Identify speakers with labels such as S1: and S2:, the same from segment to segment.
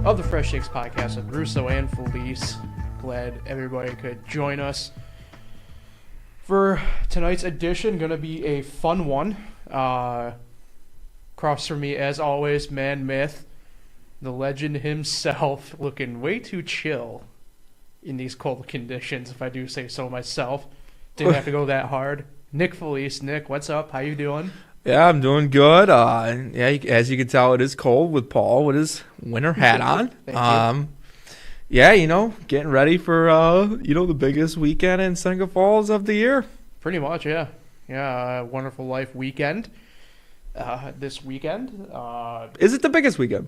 S1: of the Fresh Takes podcast with Russo and Felice. Glad everybody could join us for tonight's edition. Going to be a fun one. Across from me, as always, Man Myth, the legend himself, looking way too chill in these cold conditions, if I do say so myself. Didn't have to go that hard. Nick Felice. Nick, what's up? How you doing?
S2: Yeah, I'm doing good. As you can tell, it is cold with Paul with his winter hat on. Getting ready for the biggest weekend in Seneca Falls of the year.
S1: Pretty much, yeah. Yeah, Wonderful Life weekend. This weekend.
S2: Is it the biggest weekend?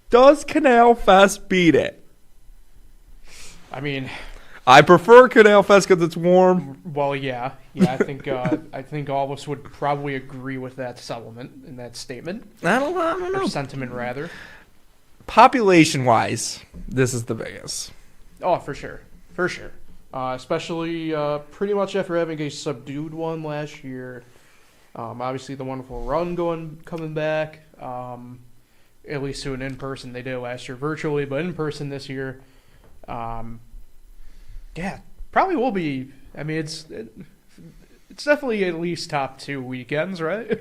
S2: Does Canal Fest beat it?
S1: I mean,
S2: I prefer Canal Fest because it's warm.
S1: Well, yeah. I think all of us would probably agree with that supplement in that statement.
S2: I don't know.
S1: Or sentiment, rather.
S2: Population-wise, this is the biggest.
S1: Oh, for sure. Especially pretty much after having a subdued one last year. Obviously, the Wonderful Run coming back. At least to an in-person. They did it last year virtually, but in-person this year. Yeah, probably will be. I mean, it's definitely at least top 2 weekends, right?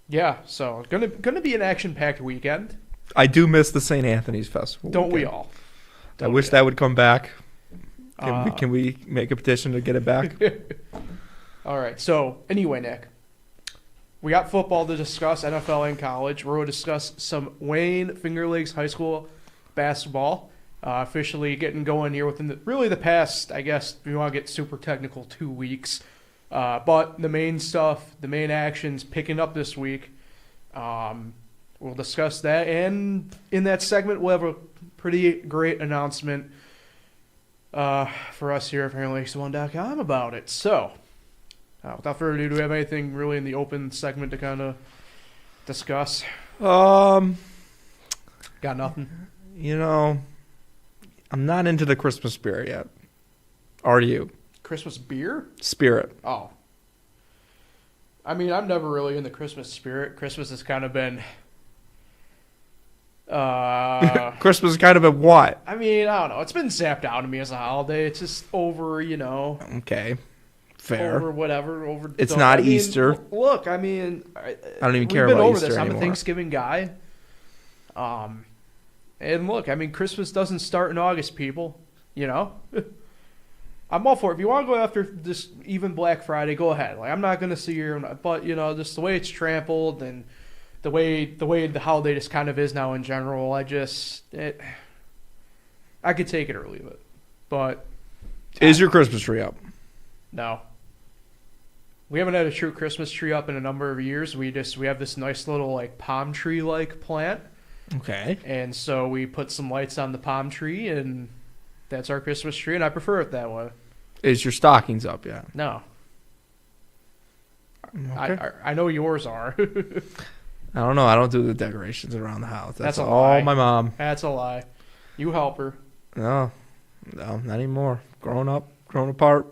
S1: Yeah, so gonna be an action-packed weekend.
S2: I do miss the St. Anthony's Festival.
S1: Don't we all?
S2: I wish that would come back. Can we make a petition to get it back?
S1: All right. So anyway, Nick, we got football to discuss, NFL and college. We're going to discuss some Wayne Finger Lakes High School basketball. Officially getting going here within the past, I guess, if you want to get super technical, 2 weeks. But the main stuff, the main actions picking up this week. We'll discuss that. And in that segment, we'll have a pretty great announcement for us here at FingerLakes1.com about it. So, without further ado, do we have anything really in the open segment to kind of discuss? Got nothing?
S2: I'm not into the Christmas spirit yet. Are you?
S1: Christmas beer?
S2: Spirit.
S1: Oh. I mean, I'm never really in the Christmas spirit. Christmas has kind of been...
S2: Christmas has kind of been what?
S1: I mean, I don't know. It's been zapped out of me as a holiday. It's just over,
S2: Okay. Fair.
S1: Over whatever.
S2: It's not Easter.
S1: Look, I mean...
S2: I don't even care
S1: about
S2: Easter
S1: Easter anymore. I'm a Thanksgiving guy. And look, I mean, Christmas doesn't start in August, people. I'm all for it. If you want to go after this even Black Friday, go ahead. Like, I'm not going to see your... But, just the way it's trampled and the way the holiday just kind of is now in general, I could take it or leave it. But...
S2: Is your Christmas tree up?
S1: No. We haven't had a true Christmas tree up in a number of years. We have this nice little, like, palm tree-like plant.
S2: Okay.
S1: And so we put some lights on the palm tree, and that's our Christmas tree, and I prefer it that way.
S2: Is your stockings up yet?
S1: No.
S2: Okay.
S1: I know yours are.
S2: I don't know. I don't do the decorations around the house. That's
S1: a
S2: all
S1: lie.
S2: My mom.
S1: That's a lie. You help her.
S2: No, not anymore. Grown up, grown apart,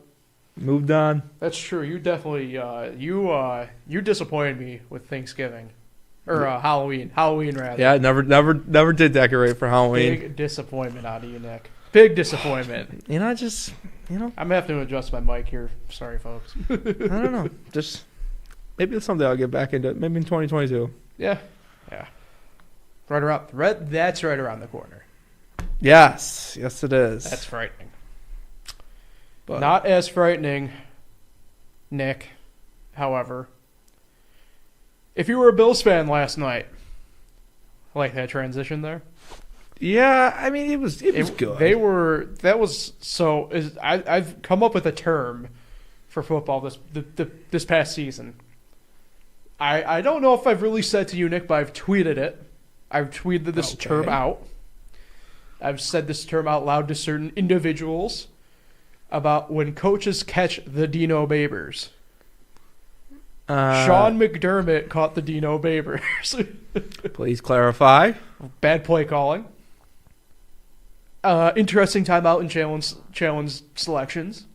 S2: moved on.
S1: That's true. You definitely you disappointed me with Thanksgiving. Or Halloween. Halloween, rather.
S2: Yeah, never did decorate for Halloween.
S1: Big disappointment out of you, Nick. Big disappointment.
S2: I'm gonna
S1: have to adjust my mic here. Sorry, folks.
S2: I don't know. Just maybe it's something I'll get back into. Maybe in 2022.
S1: Yeah. That's right around the corner.
S2: Yes, it is.
S1: That's frightening.
S2: But
S1: not as frightening, Nick, however. If you were a Bills fan last night, I like that transition there.
S2: Yeah, I mean it was good.
S1: I've come up with a term for football this past season. I don't know if I've really said to you, Nick, but I've tweeted it. I've tweeted this term out. I've said this term out loud to certain individuals about when coaches catch the Dino Babers. Sean McDermott caught the Dino Babers.
S2: Please clarify.
S1: Bad play calling. Interesting timeout and challenge selections.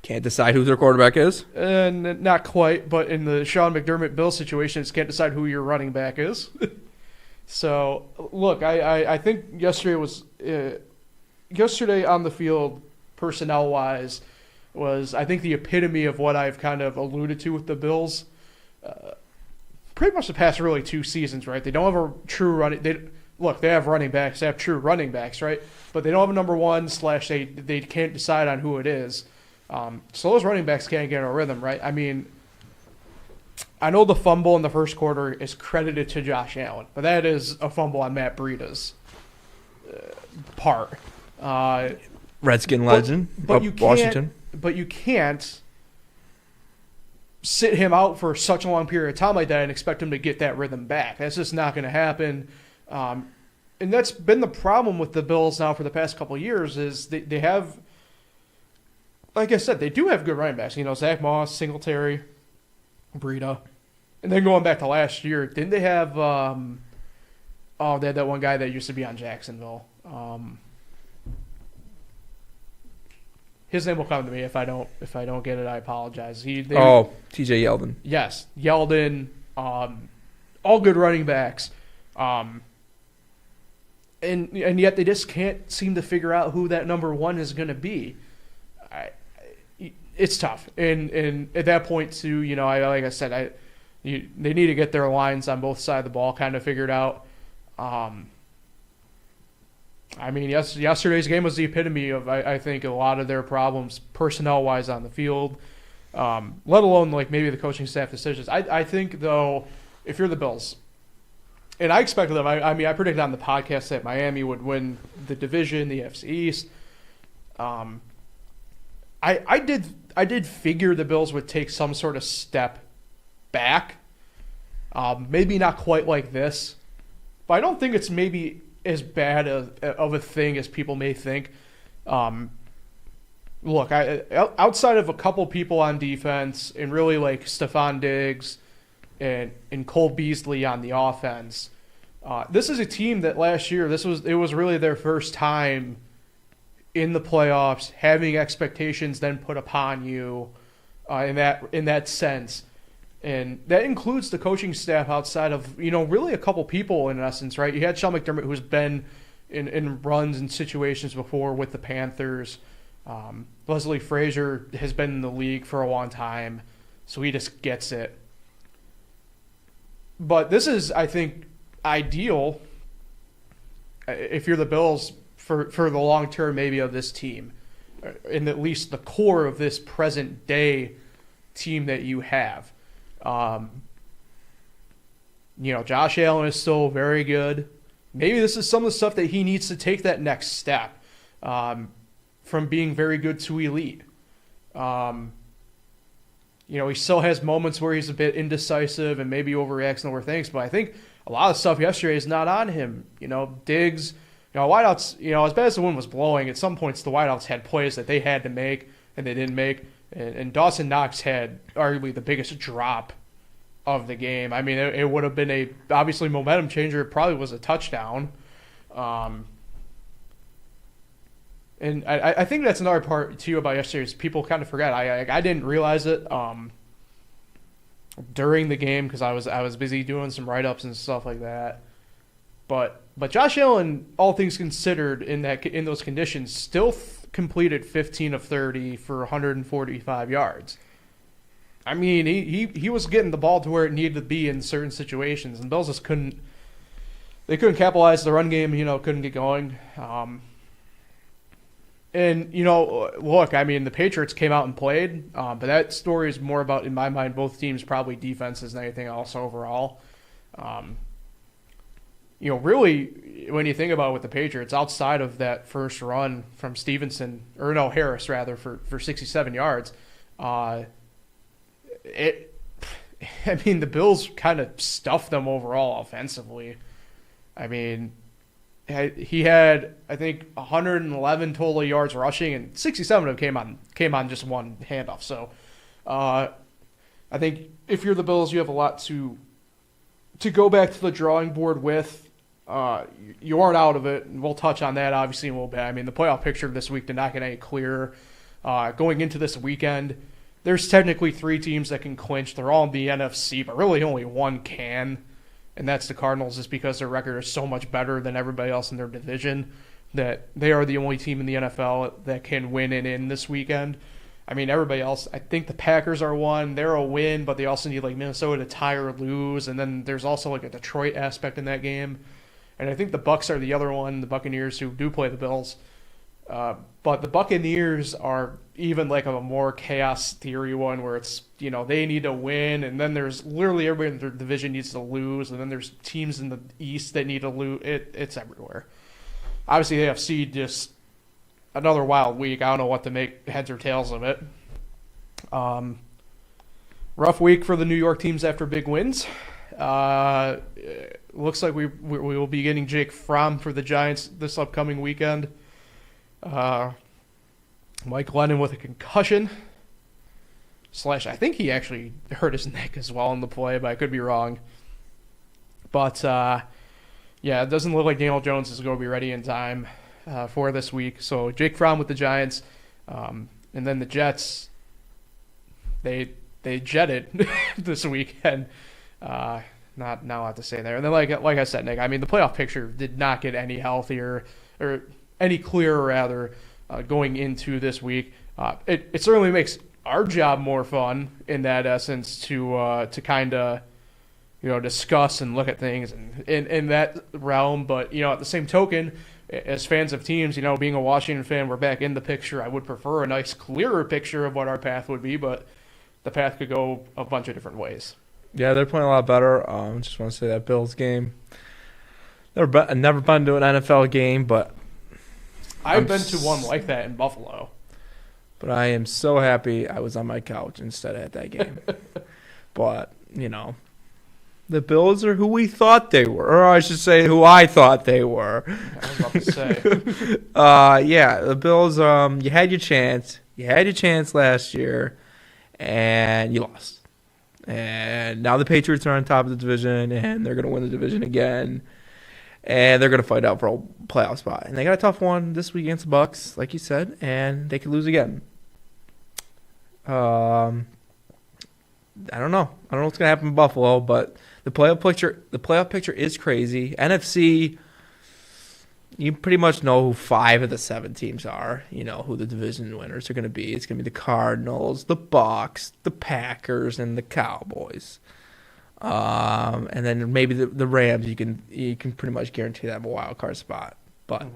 S2: Can't decide who their quarterback is?
S1: Not quite, but in the Sean McDermott Bill situation, it's can't decide who your running back is. So look, I think yesterday on the field, personnel wise, was I think the epitome of what I've kind of alluded to with the Bills. Pretty much the past really 2 seasons, right? They don't have a true running. They have running backs. They have true running backs, right? But they don't have a number one / they can't decide on who it is. So those running backs can't get a rhythm, right? I mean, I know the fumble in the first quarter is credited to Josh Allen, but that is a fumble on Matt Breida's part.
S2: Redskin legend,
S1: but you can't,
S2: Washington.
S1: But you can't sit him out for such a long period of time like that and expect him to get that rhythm back. That's just not going to happen. And that's been the problem with the Bills now for the past couple of years is they have, like I said, they do have good running backs. Zach Moss, Singletary, Breida. And then going back to last year, didn't they have they had that one guy that used to be on Jacksonville. His name will come to me if I don't get it. I apologize.
S2: TJ Yeldon.
S1: Yes, Yeldon. All good running backs, and yet they just can't seem to figure out who that number one is going to be. It's tough, and at that point too, like I said, they need to get their lines on both sides of the ball kind of figured out. Yesterday's game was the epitome of, I think, a lot of their problems personnel-wise on the field, let alone like maybe the coaching staff decisions. I think, though, if you're the Bills, and I expected them, I predicted on the podcast that Miami would win the division, the NFC East. I did figure the Bills would take some sort of step back, maybe not quite like this, but I don't think it's maybe as bad of a thing as people may think. Look, outside of a couple people on defense and really like Stephon Diggs and Cole Beasley on the offense, this is a team that last year it was really their first time in the playoffs, having expectations then put upon you in that sense. And that includes the coaching staff outside of, really a couple people in essence, right? You had Sean McDermott, who's been in runs and situations before with the Panthers. Leslie Frazier has been in the league for a long time, so he just gets it. But this is, I think, ideal if you're the Bills for the long term maybe of this team, in at least the core of this present day team that you have. Josh Allen is still very good. Maybe this is some of the stuff that he needs to take that next step from being very good to elite. He still has moments where he's a bit indecisive and maybe overreacts and overthinks, but I think a lot of stuff yesterday is not on him. Diggs, wideouts, as bad as the wind was blowing, at some points the wideouts had plays that they had to make and they didn't make. And Dawson Knox had arguably the biggest drop of the game. I mean, it would have been obviously momentum changer. It probably was a touchdown. And I think that's another part, too, about yesterday is people kind of forget. I didn't realize it during the game because I was busy doing some write-ups and stuff like that. But Josh Allen, all things considered, in those conditions, still completed 15 of 30 for 145 yards. I mean, he was getting the ball to where it needed to be in certain situations, and Bills just couldn't capitalize the run game. Couldn't get going. Look, I mean, the Patriots came out and played, but that story is more about, in my mind, both teams probably defenses than anything else overall. Really, when you think about it with the Patriots, outside of that first run from Harris rather, for 67 yards, the Bills kind of stuffed them overall offensively. I mean, he had, I think, 111 total yards rushing, and 67 of them came on just one handoff. So, I think if you're the Bills, you have a lot to go back to the drawing board with. You aren't out of it, and we'll touch on that obviously in a little bit. I mean, the playoff picture this week did not get any clearer. Going into this weekend, there's technically 3 teams that can clinch. They're all in the NFC, but really only one can. and that's the Cardinals, is because their record is so much better than everybody else in their division that they are the only team in the NFL that can win and in this weekend. I mean, everybody else, I think the Packers are one. They're a win, but they also need like Minnesota to tie or lose, and then there's also like a Detroit aspect in that game. And I think the Bucs are the other one, the Buccaneers, who do play the Bills. But the Buccaneers are even like a more chaos theory one where it's, they need to win, and then there's literally everybody in their division needs to lose, and then there's teams in the East that need to lose. It's everywhere. Obviously, the AFC just another wild week. I don't know what to make heads or tails of it. Rough week for the New York teams after big wins. Looks like we will be getting Jake Fromm for the Giants this upcoming weekend. Mike Lennon with a concussion. / I think he actually hurt his neck as well in the play, but I could be wrong. But, it doesn't look like Daniel Jones is going to be ready in time for this week. So Jake Fromm with the Giants. And then the Jets, they jetted this weekend. Not a lot to say there. And then, like I said, Nick, I mean, the playoff picture did not get any healthier or any clearer, rather, going into this week. It certainly makes our job more fun in that essence to kind of discuss and look at things in that realm. But at the same token, as fans of teams, being a Washington fan, we're back in the picture. I would prefer a nice, clearer picture of what our path would be, but the path could go a bunch of different ways.
S2: Yeah, they're playing a lot better. Just want to say that Bills game. I've never been to an NFL game, but
S1: I've been to one like that in Buffalo.
S2: But I am so happy I was on my couch instead of at that game. But, the Bills are who we thought they were. Or I should say who I thought they were.
S1: I was about to say.
S2: The Bills, you had your chance. You had your chance last year, and you lost. And now the Patriots are on top of the division, and they're going to win the division again. And they're going to fight out for a playoff spot. And they got a tough one this week against the Bucs, like you said, and they could lose again. I don't know. I don't know what's going to happen in Buffalo, but the playoff picture is crazy. NFC, you pretty much know who 5 of the 7 teams are. You know who the division winners are going to be. It's going to be the Cardinals, the Bucs, the Packers, and the Cowboys. And then maybe the Rams. You can pretty much guarantee them a wild card spot. But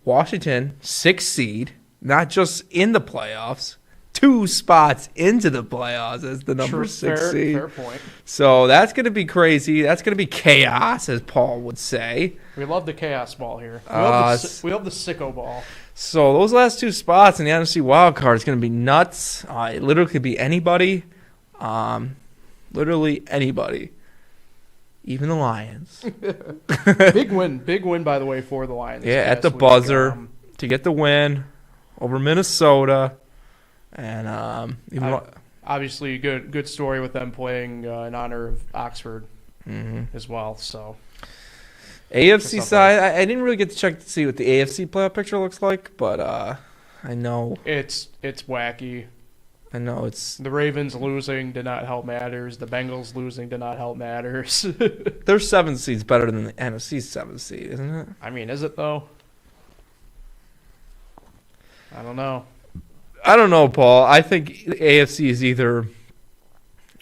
S2: Washington, 6th seed, not just in the playoffs, 2 spots into the playoffs as the number 6 seed.
S1: Fair point.
S2: So that's going to be crazy. That's going to be chaos, as Paul would say.
S1: We love the chaos ball here. We love the sicko ball.
S2: So those last 2 spots in the NFC wild card is going to be nuts. It literally could be anybody. Literally anybody. Even the Lions.
S1: Big win, by the way, for the Lions.
S2: Yeah, at the buzzer to get the win over Minnesota. And
S1: obviously, good story with them playing in honor of Oxford as well. So
S2: AFC side, I didn't really get to check to see what the AFC playoff picture looks like, but I know
S1: it's wacky.
S2: I know it's
S1: the Ravens losing did not help matters. The Bengals losing did not help matters.
S2: Their 7th seed's better than the NFC's 7th seed, isn't it?
S1: I mean, is it though? I don't know.
S2: I don't know, Paul. I think AFC is either.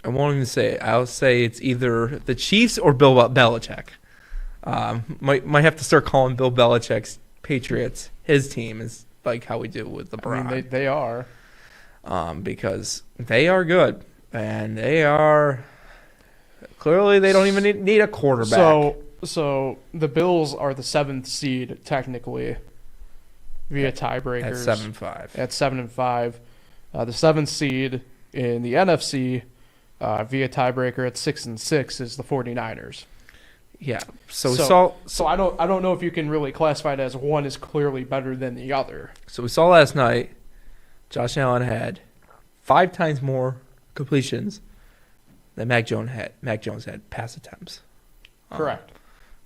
S2: I won't even say it. I'll say it's either the Chiefs or Bill Belichick. Might have to start calling Bill Belichick's Patriots his team, is like how we do with LeBron.
S1: I mean, they are.
S2: Because they are good, and they are clearly they don't even need a quarterback.
S1: So the Bills are the 7th seed technically via tiebreakers
S2: at 7-5.
S1: At 7-5, the 7th seed in the NFC via tiebreaker at 6-6 is the 49ers.
S2: Yeah. So
S1: I don't know if you can really classify it as one is clearly better than the other.
S2: So we saw last night. Josh Allen had 5 times more completions than Mac Jones had pass attempts.
S1: Correct.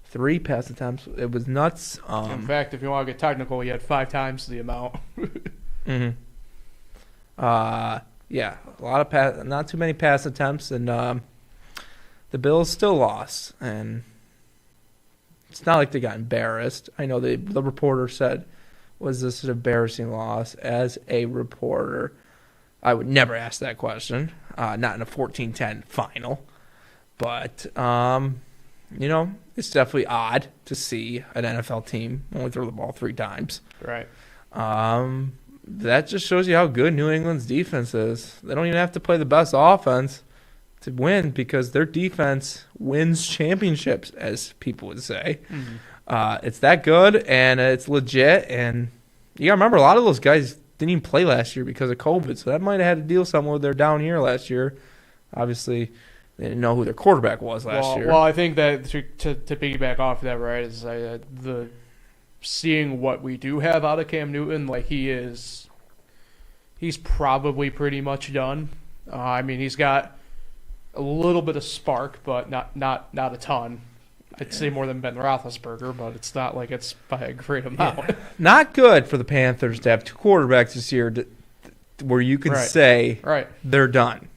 S2: 3 pass attempts. It was nuts.
S1: In fact, if you want to get technical, he had 5 times the amount.
S2: Yeah, a lot of not too many pass attempts, and the the Bills still lost, and it's not like they got embarrassed. I know the reporter said, was this an embarrassing loss? As a reporter, I would never ask that question, not in a 14-10 final. But, it's definitely odd to see an NFL team only throw the ball 3 times.
S1: Right.
S2: That just shows you how good New England's defense is. They don't even have to play the best offense to win because their defense wins championships, as people would say. Mm-hmm. It's that good, and it's legit. And you got to remember, a lot of those guys didn't even play last year because of COVID, so that might have had to deal something with their down year last year. Obviously, they didn't know who their quarterback was last year.
S1: Well, I think that to piggyback off of that, right, is the seeing what we do have out of Cam Newton, like he's probably pretty much done. He's got a little bit of spark, but not a ton. I'd say more than Ben Roethlisberger, but it's not like it's by a great amount.
S2: Yeah. Not good for the Panthers to have 2 quarterbacks this year where you can say they're done.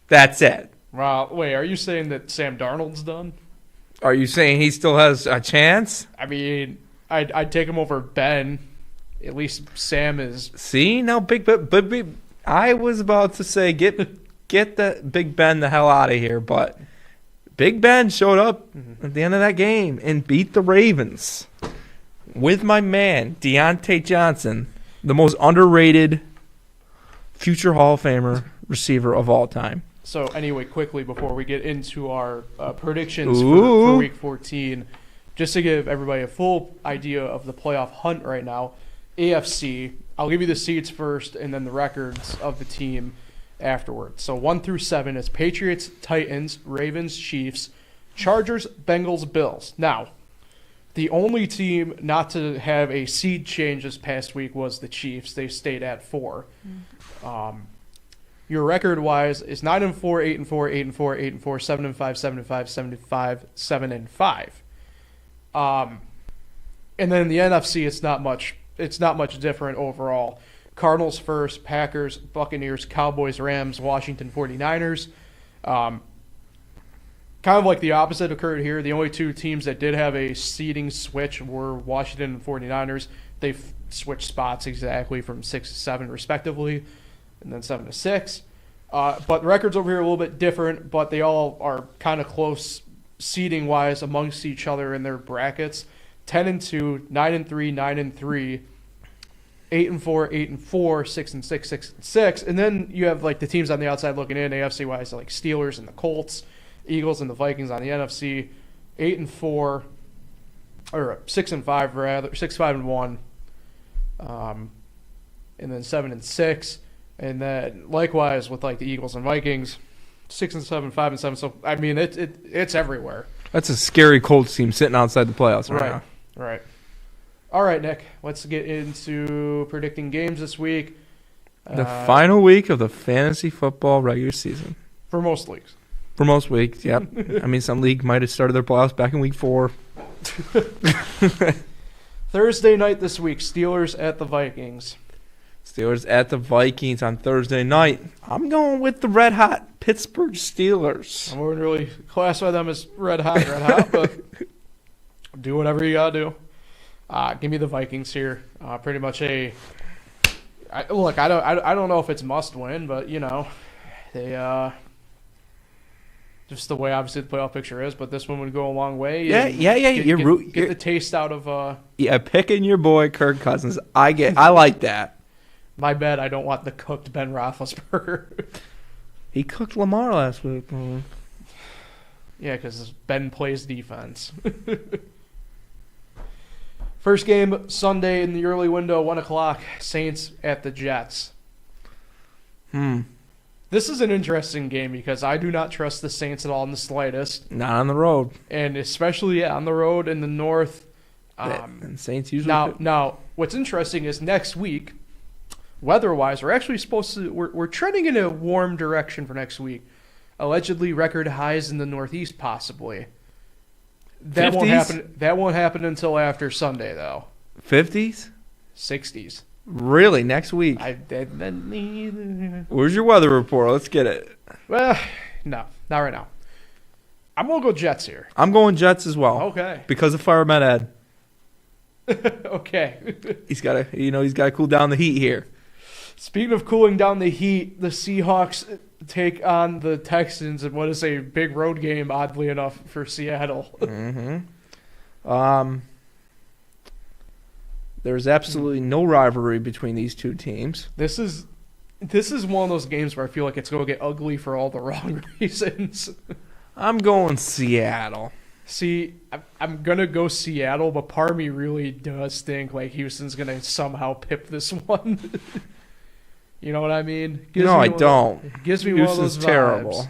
S2: That's it.
S1: Well, wait, are you saying that Sam Darnold's done?
S2: Are you saying he still has a chance?
S1: I'd take him over Ben. At least Sam is.
S2: See, now Big I was about to say get the Big Ben the hell out of here, but Big Ben showed up at the end of that game and beat the Ravens with my man Deontay Johnson, the most underrated future Hall of Famer receiver of all time.
S1: So anyway, quickly before we get into our predictions for Week 14, just to give everybody a full idea of the playoff hunt right now, AFC, I'll give you the seeds first and then the records of the team afterwards. So 1 through 7 is Patriots, Titans, Ravens, Chiefs, Chargers, Bengals, Bills. Now, the only team not to have a seed change this past week was the Chiefs. They stayed at 4. Your record-wise is 9-4, 8-4, 8-4, 8-4, 7-5, 7-5, 7-5, 7-5. And then in the NFC, it's not much. It's not much different overall. Cardinals first, Packers, Buccaneers, Cowboys, Rams, Washington 49ers. Kind of like the opposite occurred here. The only 2 teams that did have a seeding switch were Washington and 49ers. They've switched spots exactly from 6 to 7 respectively, and then 7 to 6. But the records over here are a little bit different, but they all are kind of close seeding-wise amongst each other in their brackets. 10-2, 9-3, 9-3, 8-4, 8-4, 6-6, 6-6, and then you have like the teams on the outside looking in, AFC wise, like Steelers and the Colts, Eagles and the Vikings on the NFC, 8-4, or 6-5 rather, 6-5-1, and then 7-6, and then likewise with like the Eagles and Vikings, 6-7, 5-7. So it's everywhere.
S2: That's a scary Colts team sitting outside the playoffs right now.
S1: Right. All right, Nick, let's get into predicting games this week.
S2: The final week of the fantasy football regular season.
S1: For most leagues.
S2: For most weeks, yep. Some league might have started their playoffs back in week 4.
S1: Thursday night this week, Steelers at the Vikings.
S2: Steelers at the Vikings on Thursday night. I'm going with the red-hot Pittsburgh Steelers.
S1: I wouldn't really classify them as red-hot, but do whatever you got to do. Give me the Vikings here. Pretty much I don't know if it's must win, but they just the way obviously the playoff picture is. But this one would go a long way.
S2: Yeah.
S1: Get the taste out of.
S2: Picking your boy Kirk Cousins. I like that.
S1: My bad. I don't want the cooked Ben Roethlisberger.
S2: He cooked Lamar last week.
S1: Yeah, because Ben plays defense. First game, Sunday in the early window, 1 o'clock, Saints at the Jets. This is an interesting game because I do not trust the Saints at all in the slightest.
S2: Not on the road.
S1: And especially on the road in the North.
S2: And Saints usually
S1: Now, what's interesting is next week, weather-wise, we're actually we're trending in a warm direction for next week. Allegedly record highs in the Northeast, possibly. That
S2: 50s?
S1: Won't happen until after Sunday, though.
S2: 50s?
S1: 60s.
S2: Really? Next week? Where's your weather report? Let's get it.
S1: Well, no, not right now. I'm gonna go Jets here.
S2: I'm going Jets as well.
S1: Okay.
S2: Because of Fireman Ed.
S1: Okay.
S2: He's got to cool down the heat here.
S1: Speaking of cooling down the heat, the Seahawks take on the Texans in what is a big road game, oddly enough, for Seattle.
S2: There's absolutely no rivalry between these two teams.
S1: This is one of those games where I feel like it's going to get ugly for all the wrong reasons.
S2: I'm going Seattle.
S1: See, I'm going to go Seattle, but part of me really does think like Houston's going to somehow pip this one. You know what I mean?
S2: I don't.
S1: Gives me
S2: Houston's
S1: one of those vibes.
S2: terrible.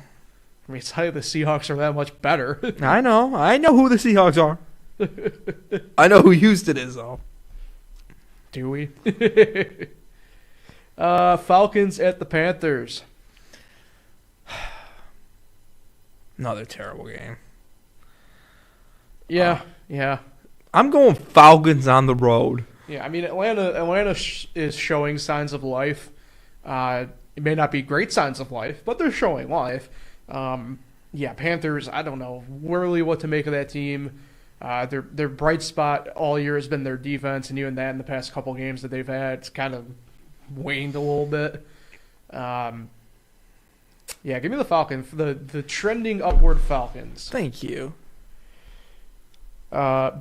S1: I mean, it's how the Seahawks are that much better.
S2: I know who the Seahawks are. I know who Houston is, though.
S1: Do we? Falcons at the Panthers.
S2: Another terrible game.
S1: Yeah.
S2: I'm going Falcons on the road.
S1: Yeah, I mean, Atlanta is showing signs of life. It may not be great signs of life, but they're showing life. Panthers, I don't know really what to make of that team. Their bright spot all year has been their defense, and even that in the past couple games that they've had, it's kind of waned a little bit. Give me the Falcons, the trending upward Falcons.
S2: Thank you.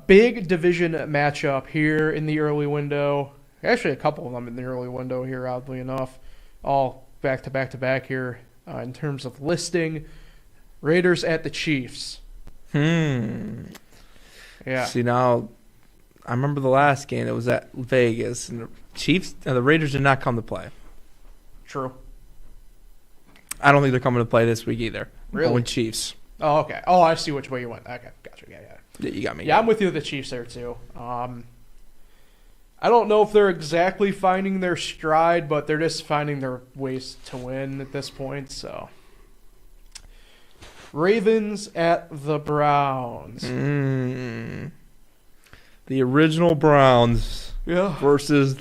S1: Big division matchup here in the early window. Actually, a couple of them in the early window here, oddly enough. All back to back here in terms of listing. Raiders at the Chiefs. Yeah.
S2: See, now, I remember the last game. It was at Vegas, and the Raiders did not come to play.
S1: True.
S2: I don't think they're coming to play this week either.
S1: Really?
S2: I'm going Chiefs.
S1: Oh, okay. Oh, I see which way you went. Okay, gotcha. Yeah.
S2: You got me.
S1: Yeah, I'm with you with the Chiefs there, too. I don't know if they're exactly finding their stride, but they're just finding their ways to win at this point, so. Ravens at the Browns.
S2: The original Browns versus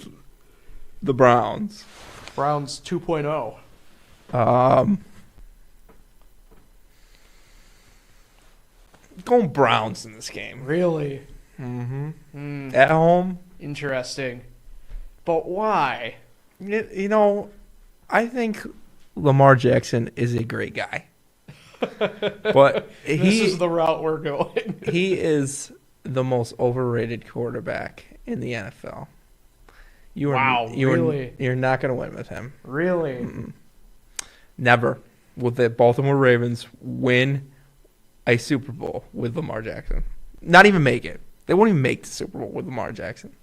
S2: the Browns.
S1: Browns 2.0.
S2: Going Browns in this game.
S1: Really?
S2: At home.
S1: Interesting. But why?
S2: I think Lamar Jackson is a great guy. But
S1: this is the route we're going.
S2: He is the most overrated quarterback in the NFL.
S1: Really?
S2: You're not going to win with him.
S1: Really?
S2: Never will the Baltimore Ravens win a Super Bowl with Lamar Jackson. Not even make it. They won't even make the Super Bowl with Lamar Jackson.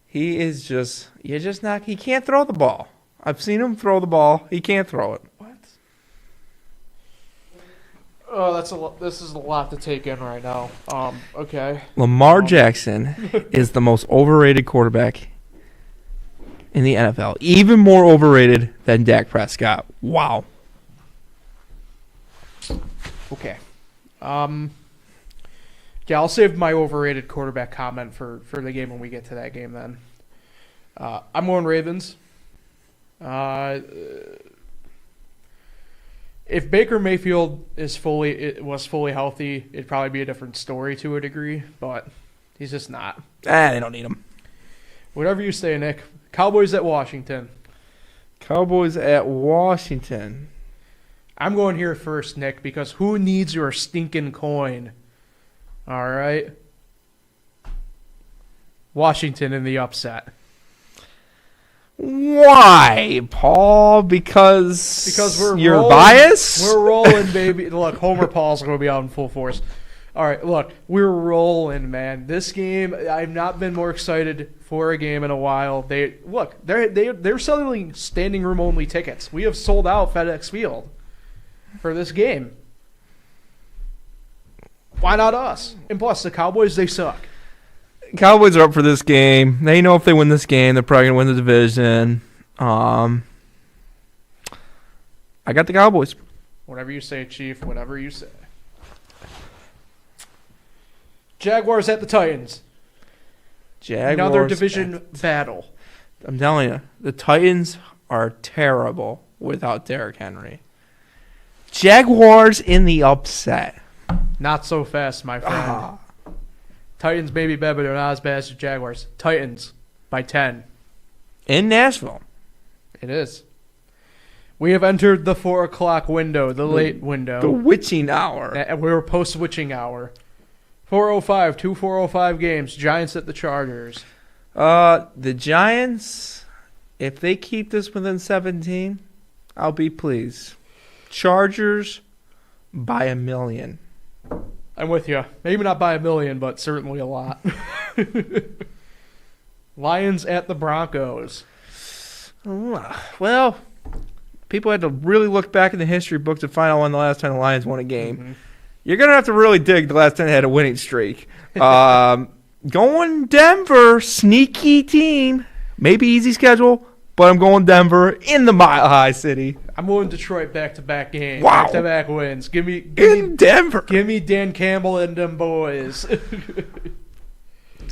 S2: He can't throw the ball. I've seen him throw the ball. He can't throw it.
S1: What? Oh, this is a lot to take in right now. Okay.
S2: Lamar Jackson is the most overrated quarterback in the NFL. Even more overrated than Dak Prescott. Wow.
S1: Okay. Yeah, I'll save my overrated quarterback comment for the game when we get to that game then. I'm going Ravens. If Baker Mayfield was fully healthy, it'd probably be a different story to a degree, but he's just not.
S2: They don't need him.
S1: Whatever you say, Nick. Cowboys at Washington.
S2: Cowboys at Washington.
S1: I'm going here first, Nick, because who needs your stinking coin? All right. Washington in the upset.
S2: Why, Paul? Because you're
S1: rolling,
S2: biased?
S1: We're rolling, baby. Look, Homer Paul's going to be out in full force. All right, look, we're rolling, man. This game, I've not been more excited for a game in a while. They're selling standing room only tickets. We have sold out FedEx Field for this game. Why not us? And plus, the Cowboys, they suck.
S2: Cowboys are up for this game. They know if they win this game, they're probably going to win the division. I got the Cowboys.
S1: Whatever you say, Chief. Whatever you say. Jaguars at the Titans. Another division battle.
S2: I'm telling you, the Titans are terrible without Derrick Henry. Jaguars in the upset.
S1: Not so fast, my friend.
S2: Ah.
S1: Titans may be bad, but they're not as bad as the Jaguars. Titans by 10.
S2: In Nashville.
S1: It is. We have entered the 4 o'clock window, the late window.
S2: The witching hour.
S1: We're post-witching hour. 4:05, 2 4:05 games. Giants at the Chargers.
S2: The Giants, if they keep this within 17, I'll be pleased. Chargers by 1 million.
S1: I'm with you. Maybe not by 1 million, but certainly a lot. Lions at the Broncos.
S2: Well, people had to really look back in the history book to find out when the last time the Lions won a game.
S1: Mm-hmm.
S2: You're going to have to really dig the last time they had a winning streak. Going Denver, sneaky team. Maybe easy schedule, but I'm going Denver in the Mile High City.
S1: I'm going Detroit back-to-back games.
S2: Wow.
S1: Back-to-back wins. Give me
S2: Denver.
S1: Give me Dan Campbell and them boys.
S2: It's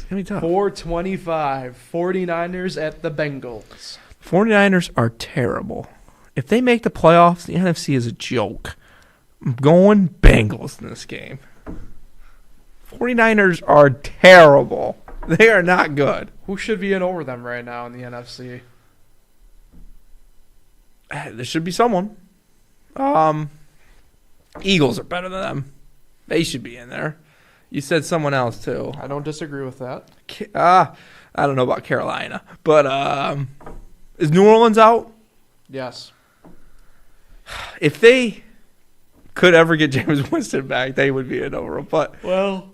S2: going to be tough.
S1: 4:25. 49ers at the Bengals.
S2: 49ers are terrible. If they make the playoffs, the NFC is a joke. I'm going Bengals in this game. 49ers are terrible. They are not good.
S1: Who should be in over them right now in the NFC?
S2: There should be someone. Eagles are better than them. They should be in there. You said someone else, too.
S1: I don't disagree with that.
S2: I don't know about Carolina. But is New Orleans out?
S1: Yes.
S2: If they could ever get James Winston back, they would be in over. But
S1: Well,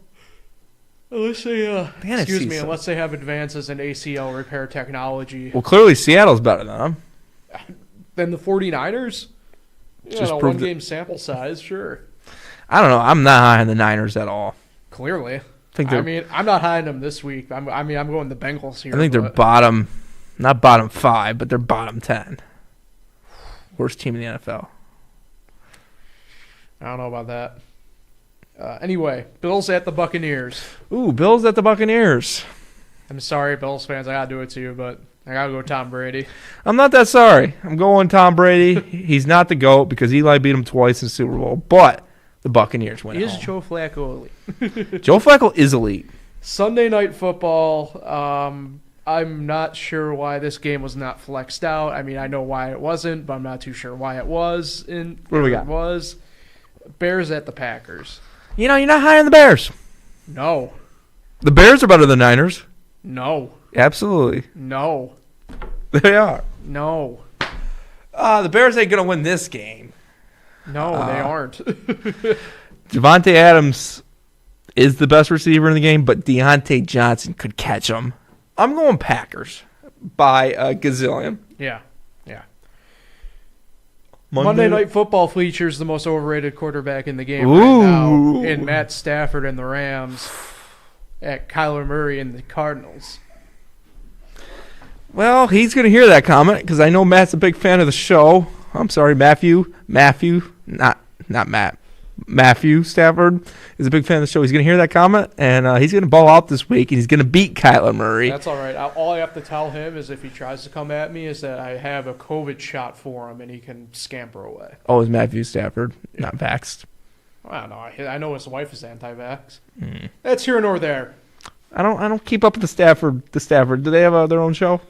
S1: unless they
S2: NFC
S1: unless they have advances in ACL repair technology,
S2: well, clearly Seattle's better than them.
S1: then the 49ers,
S2: Just
S1: a
S2: prove
S1: one-game sample size, sure.
S2: I don't know. I'm not high on the Niners at all.
S1: Clearly.
S2: I
S1: mean, I'm not high on them this week. I'm going the Bengals here.
S2: I think they're bottom, not bottom 5, but they're bottom 10. Worst team in the NFL.
S1: I don't know about that. Anyway, Bills at the Buccaneers.
S2: Ooh, Bills at the Buccaneers.
S1: I'm sorry, Bills fans. I got to do it to you, but I got to go Tom Brady.
S2: I'm not that sorry. I'm going Tom Brady. He's not the GOAT because Eli beat him twice in the Super Bowl, but the Buccaneers win.
S1: Is Joe Flacco elite?
S2: Joe Flacco is elite.
S1: Sunday Night Football. I'm not sure why this game was not flexed out. I mean, I know why it wasn't, but I'm not too sure why it was.
S2: What do we got?
S1: It was Bears at the Packers.
S2: You know, you're not high on the Bears.
S1: No.
S2: The Bears are better than the Niners.
S1: No.
S2: Absolutely.
S1: No.
S2: They are.
S1: No.
S2: The Bears ain't going to win this game.
S1: No, they aren't.
S2: Javonte Adams is the best receiver in the game, but Deontay Johnson could catch him. I'm going Packers by a gazillion.
S1: Yeah. Monday Night Football features the most overrated quarterback in the game right now in Matt Stafford and the Rams at Kyler Murray and the Cardinals.
S2: Well, he's going to hear that comment because I know Matt's a big fan of the show. I'm sorry, Matthew, not Matt. Matthew Stafford is a big fan of the show. He's going to hear that comment, and he's going to ball out this week, and he's going to beat Kyler Murray.
S1: That's all right. All I have to tell him is if he tries to come at me is that I have a COVID shot for him, and he can scamper away.
S2: Oh, is Matthew Stafford not vaxxed?
S1: I don't know. I know his wife is anti-vax. That's here nor there.
S2: I don't keep up with the Stafford. Do they have their own show?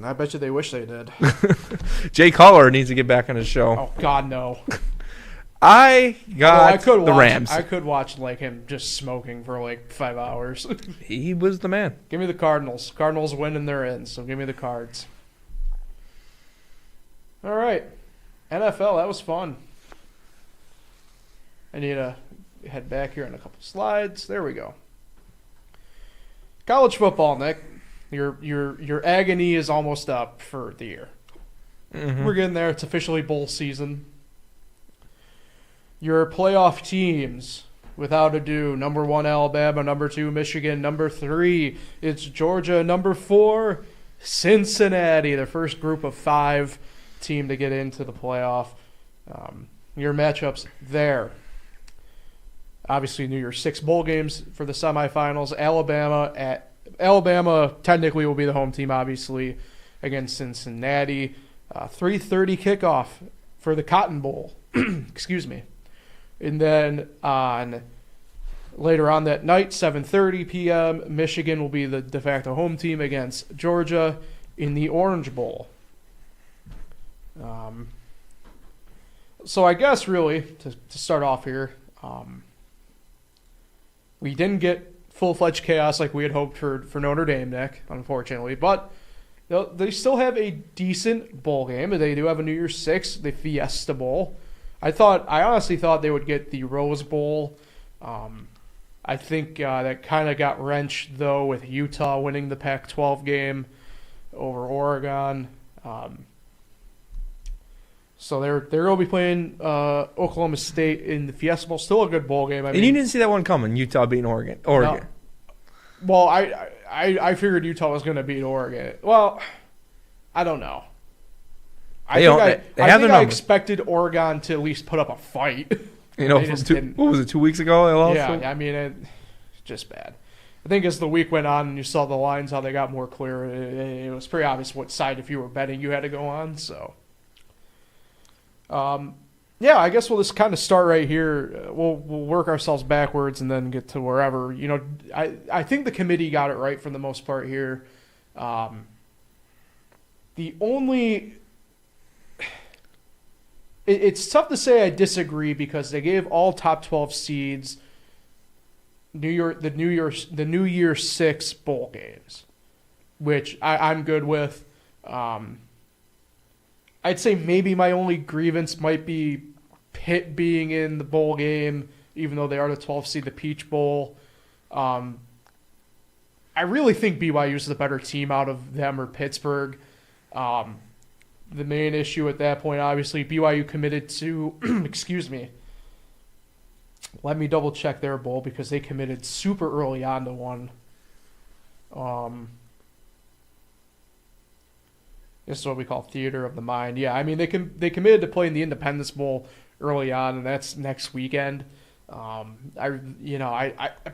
S1: I bet you they wish they did.
S2: Jay Cutler needs to get back on his show.
S1: Oh God, no.
S2: I got the Rams.
S1: I could watch like him just smoking for like 5 hours.
S2: He was the man.
S1: Give me the Cardinals. Cardinals win and they're in, so give me the Cards. All right. NFL, that was fun. I need to head back here on a couple slides. There we go. College football, Nick. Your agony is almost up for the year.
S2: Mm-hmm.
S1: We're getting there. It's officially bowl season. Your playoff teams, without ado, number 1 Alabama, number 2 Michigan, number 3 it's Georgia, number 4 Cincinnati, the first group of 5 team to get into the playoff. Your matchups there. Obviously, New Year's 6 bowl games for the semifinals. Alabama technically will be the home team, obviously, against Cincinnati. 3:30 kickoff for the Cotton Bowl. Excuse me. And then later on that night, 7:30 p.m., Michigan will be the de facto home team against Georgia in the Orange Bowl. So I guess really to start off here, we didn't get full-fledged chaos like we had hoped for Notre Dame, Nick, unfortunately. But they still have a decent bowl game. They do have a New Year's Six, the Fiesta Bowl. I honestly thought they would get the Rose Bowl. I think that kind of got wrenched, though, with Utah winning the Pac-12 game over Oregon. So they're going to be playing Oklahoma State in the Fiesta Bowl. Still a good bowl game.
S2: And you didn't see that one coming, Utah beating Oregon.
S1: No. Well, I figured Utah was going to beat Oregon. Well, I don't know. I expected Oregon to at least put up a fight.
S2: What was it, 2 weeks ago they lost?
S1: Yeah, I mean, it's just bad. I think as the week went on and you saw the lines, how they got more clear, it was pretty obvious what side, if you were betting, you had to go on. So, yeah, I guess we'll just kind of start right here. We'll work ourselves backwards and then get to wherever. I think the committee got it right for the most part here. It's tough to say I disagree because they gave all top 12 seeds the New Year's Six bowl games, which I'm good with. I'd say maybe my only grievance might be Pitt being in the bowl game, even though they are the 12th seed, the Peach Bowl. I really think BYU is the better team out of them or Pittsburgh. The main issue at that point, obviously, BYU committed to, excuse me, let me double check their bowl because they committed super early on to one. This is what we call theater of the mind. Yeah, I mean, they committed to playing the Independence Bowl early on, and that's next weekend. I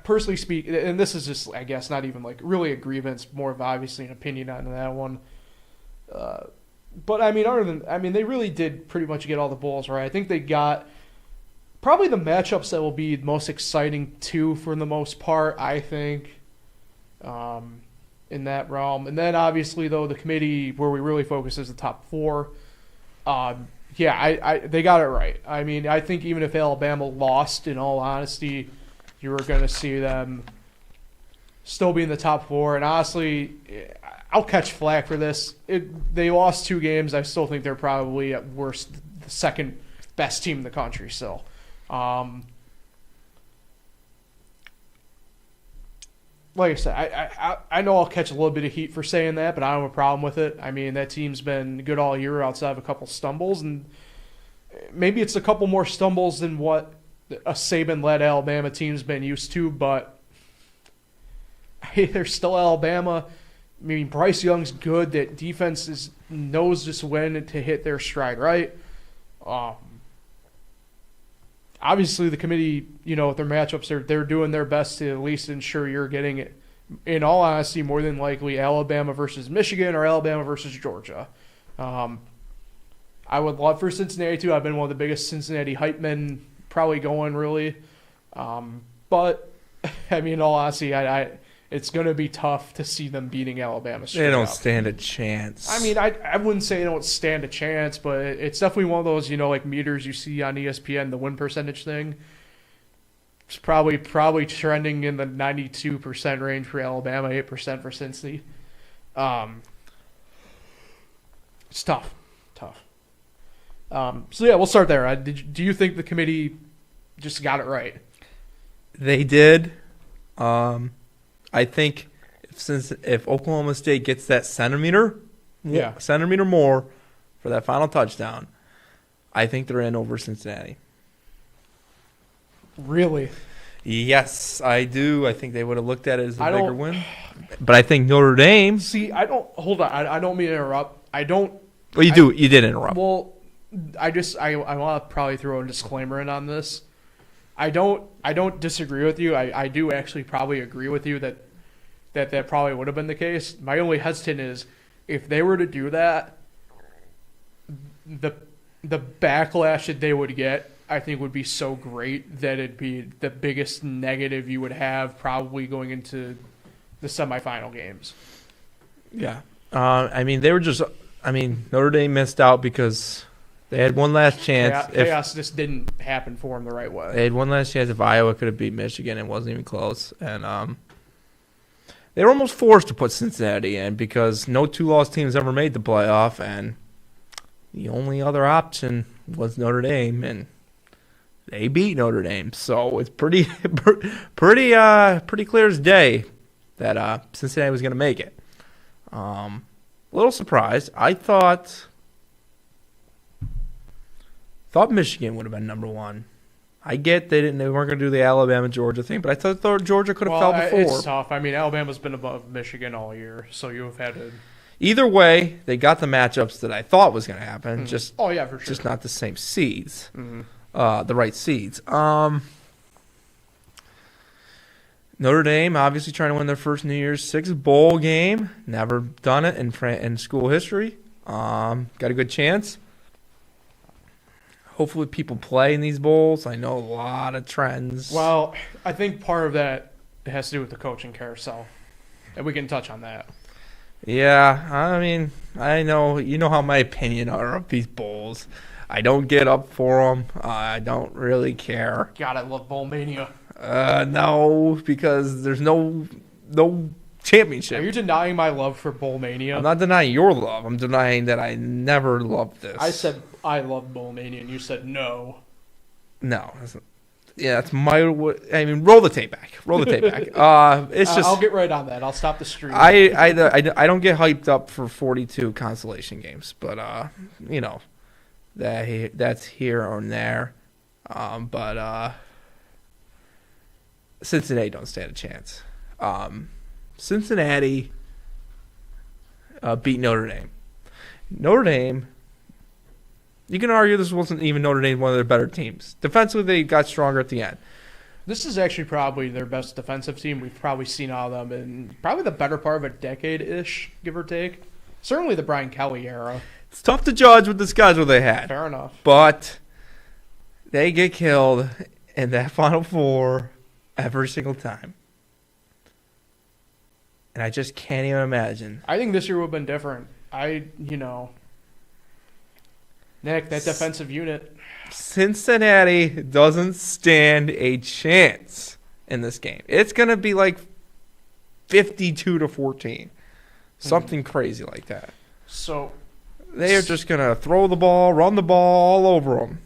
S1: personally speak, and this is just, I guess, not even like really a grievance, more of obviously an opinion on that one. But I mean, they really did pretty much get all the bowls right. I think they got probably the matchups that will be most exciting too, for the most part. I think in that realm, and then obviously though the committee where we really focus is the top four. They got it right. I mean, I think even if Alabama lost, in all honesty, you were going to see them still be in the top four. And honestly, I'll catch flack for this. They lost 2 games. I still think they're probably at worst the second best team in the country still. Like I said, I know I'll catch a little bit of heat for saying that, but I don't have a problem with it. I mean, that team's been good all year outside of a couple stumbles, and maybe it's a couple more stumbles than what a Saban-led Alabama team's been used to, but hey, they're still Alabama. I mean, Bryce Young's good. That defense knows just when to hit their stride, right? Obviously, the committee, with their matchups, they're doing their best to at least ensure you're getting it. In all honesty, more than likely Alabama versus Michigan or Alabama versus Georgia. I would love for Cincinnati too. I've been one of the biggest Cincinnati hype men probably going, really. But I mean, in all honesty, it's going to be tough to see them beating Alabama straight
S2: They don't
S1: up.
S2: stand a chance.
S1: I mean, I wouldn't say they don't stand a chance, but it's definitely one of those, like meters you see on ESPN, the win percentage thing. It's probably trending in the 92% range for Alabama, 8% for Cincy. It's tough. So yeah, we'll start there. Do you think the committee just got it right?
S2: They did. I think if Oklahoma State gets that centimeter more for that final touchdown, I think they're in over Cincinnati.
S1: Really?
S2: Yes, I do. I think they would have looked at it as a bigger win. But I think Notre Dame.
S1: See, I don't mean to interrupt.
S2: Well, you do. You did interrupt.
S1: Well, I want to probably throw a disclaimer in on this. I don't disagree with you. I do actually probably agree with you that probably would have been the case. My only hesitant is if they were to do that, the backlash that they would get. I think would be so great that it'd be the biggest negative you would have probably going into the semifinal games.
S2: Yeah. Notre Dame missed out because they had one last chance.
S1: Chaos just didn't happen for them the right way.
S2: They had one last chance if Iowa could have beat Michigan. It wasn't even close. And they were almost forced to put Cincinnati in because no two-loss teams ever made the playoff, and the only other option was Notre Dame, and they beat Notre Dame. So it's pretty clear as day that Cincinnati was going to make it. A little surprised. I thought Michigan would have been number one. I get they weren't going to do the Alabama-Georgia thing, but I thought Georgia could have fell before.
S1: It's tough. I mean, Alabama's been above Michigan all year, so you have had to.
S2: Either way, they got the matchups that I thought was going to happen.
S1: Mm-hmm. For sure.
S2: Just not the same seeds,
S1: Mm-hmm.
S2: the right seeds. Notre Dame obviously trying to win their first New Year's Six bowl game. Never done it in school history. Got a good chance. Hopefully people play in these bowls. I know a lot of trends.
S1: Well, I think part of that has to do with the coaching carousel, and we can touch on that.
S2: Yeah, I mean, I know you know how my opinion are of these bowls. I don't get up for them. I don't really care.
S1: God, I love Bowl Mania.
S2: No, because there's no championship.
S1: Are you denying my love for Bowl Mania?
S2: I'm not denying your love. I'm denying that I never loved this.
S1: I said I love Bowl Mania, and you said no.
S2: No. That's my. I mean, roll the tape back. It's just.
S1: I'll get right on that. I'll stop the stream.
S2: I don't get hyped up for 42 consolation games, but that's here or there. But Cincinnati don't stand a chance. Cincinnati beat Notre Dame. Notre Dame, you can argue this wasn't even Notre Dame, one of their better teams. Defensively, they got stronger at the end.
S1: This is actually probably their best defensive team we've probably seen out of them in probably the better part of a decade-ish, give or take. Certainly the Brian Kelly era.
S2: It's tough to judge with the schedule they had.
S1: Fair enough.
S2: But they get killed in that Final Four every single time. And I just can't even imagine.
S1: I think this year would have been different. Nick, that defensive unit.
S2: Cincinnati doesn't stand a chance in this game. It's going to be like 52-14. Something crazy like that.
S1: So
S2: they are just going to throw the ball, run the ball all over them.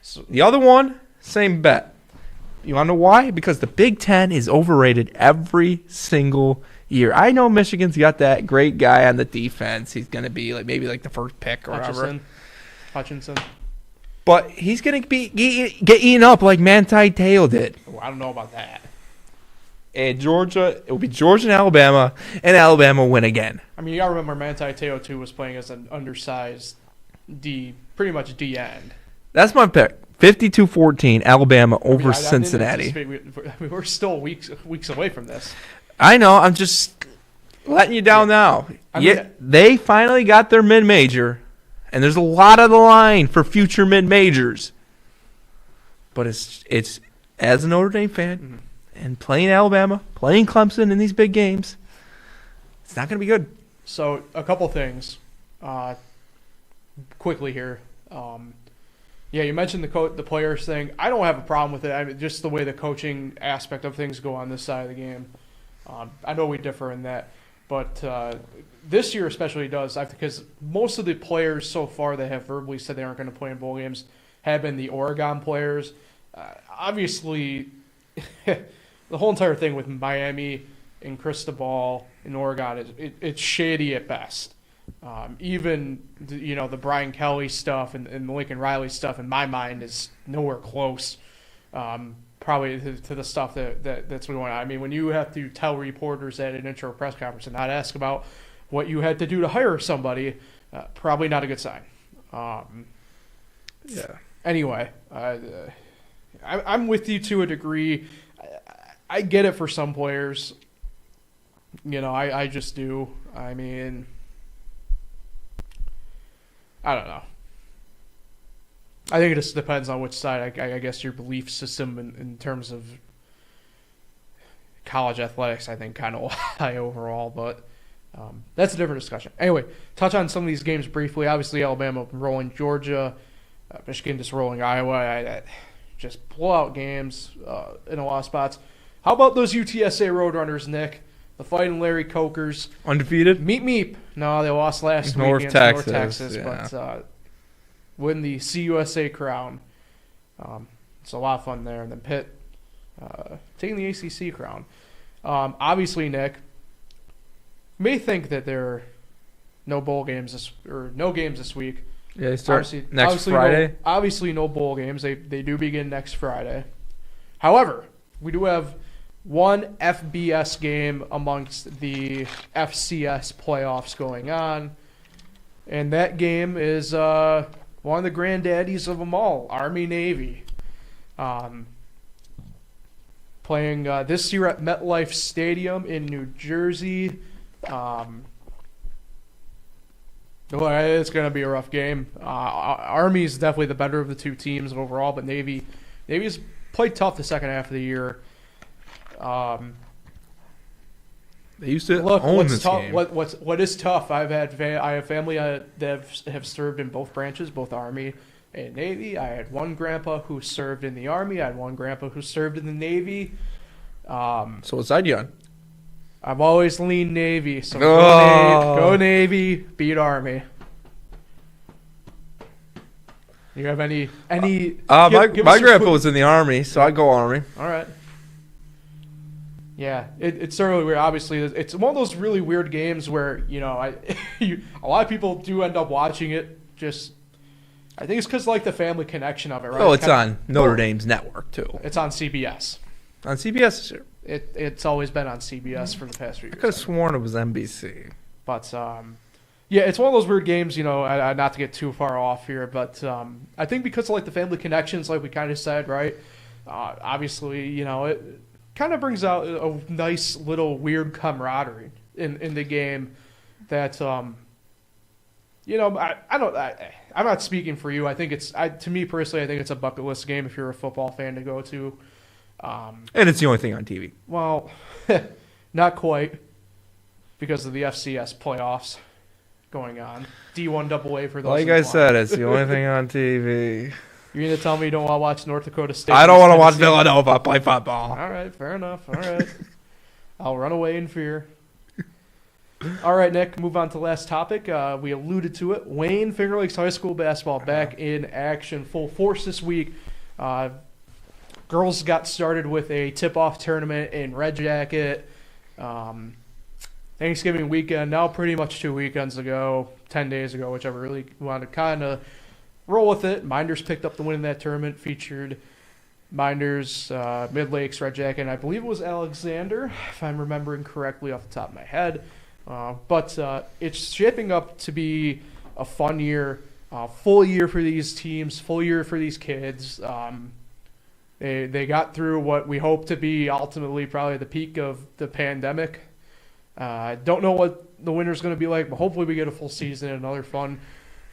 S1: So,
S2: the other one, same bet. You want to know why? Because the Big Ten is overrated every single year. I know Michigan's got that great guy on the defense. He's going to be maybe the first pick or whatever.
S1: Hutchinson.
S2: But he's going to get eaten up like Manti Te'o did.
S1: Oh, I don't know about that.
S2: And Georgia, it will be Georgia and Alabama win again.
S1: I mean, you got to remember Manti Te'o, too, was playing as an undersized pretty much D end.
S2: That's my pick. 52-14, Alabama over Cincinnati.
S1: We're still weeks away from this.
S2: I know. I'm just letting you down now. They finally got their mid-major, and there's a lot of the line for future mid-majors. But it's as a Notre Dame fan and playing Alabama, playing Clemson in these big games, it's not going to be good.
S1: So a couple things quickly here. Yeah, you mentioned the players thing. I don't have a problem with it. I mean, just the way the coaching aspect of things go on this side of the game. I know we differ in that, but this year especially does, because most of the players so far that have verbally said they aren't going to play in bowl games have been the Oregon players. Obviously, the whole entire thing with Miami and Cristobal in Oregon it's shady at best. Even the Brian Kelly stuff and the Lincoln Riley stuff in my mind is nowhere close, probably to the stuff that's going on. I mean, when you have to tell reporters at an intro press conference and not ask about what you had to do to hire somebody, probably not a good sign.
S2: Yeah.
S1: Anyway, I'm with you to a degree. I get it for some players. I just do. I mean, I don't know. I think it just depends on which side. I guess your belief system in terms of college athletics, I think, kind of high overall, but that's a different discussion. Anyway, touch on some of these games briefly. Obviously, Alabama rolling Georgia, Michigan just rolling Iowa. Just blowout games in a lot of spots. How about those UTSA Roadrunners, Nick? The Fighting Larry Cokers.
S2: Undefeated?
S1: Meep. No, they lost last week against North Texas, yeah. But win the CUSA crown. It's a lot of fun there. And then Pitt taking the ACC crown. Obviously, Nick, you may think that there are no games this week.
S2: Yeah, they start next Friday.
S1: Obviously, no bowl games. They do begin next Friday. However, we do have one FBS game amongst the FCS playoffs going on, and that game is one of the granddaddies of them all, Army-Navy. Playing this year at MetLife Stadium in New Jersey. It's going to be a rough game. Army is definitely the better of the two teams overall, but Navy's played tough the second half of the year.
S2: They used to own this game.
S1: What is tough? I have family that have served in both branches, both Army and Navy. I had one grandpa who served in the Army. I had one grandpa who served in the Navy.
S2: So what side you on?
S1: I've always leaned Navy, so go Navy, beat Army. You have any?
S2: My grandpa was in the Army, so I go Army.
S1: All right. Yeah, it's certainly weird. Obviously, it's one of those really weird games where a lot of people do end up watching it. I think it's because like the family connection of it, right?
S2: Oh, it's on Notre Dame's network too.
S1: It's on CBS.
S2: On CBS, sure.
S1: It's always been on CBS for the past few years.
S2: I could have sworn it was NBC.
S1: But yeah, it's one of those weird games. Not to get too far off here, but I think because of like the family connections, like we kind of said, right? Obviously, it kind of brings out a nice little weird camaraderie in the game that I'm not speaking for you. I think to me personally, I think it's a bucket list game if you're a football fan to go to.
S2: And it's the only thing on TV.
S1: Well, not quite, because of the FCS playoffs going on. D1 AA for those.
S2: Like I said, it's the only thing on TV.
S1: You're going to tell me you don't want to watch North Dakota State?
S2: I don't want to watch Villanova play football.
S1: All right, fair enough. All right. I'll run away in fear. All right, Nick, move on to the last topic. We alluded to it. Wayne Finger Lakes High School basketball back in action, full force this week. Girls got started with a tip-off tournament in Red Jacket. Thanksgiving weekend, now pretty much 2 weekends ago, 10 days ago, whichever really wanted to kind of roll with it. Minders picked up the win in that tournament, featured Minders, Mid-Lakes, Red Jacket, and I believe it was Alexander, if I'm remembering correctly off the top of my head. But it's shaping up to be a fun year, full year for these teams, full year for these kids. They got through what we hope to be ultimately probably the peak of the pandemic. I don't know what the winter's going to be like, but hopefully we get a full season and another fun,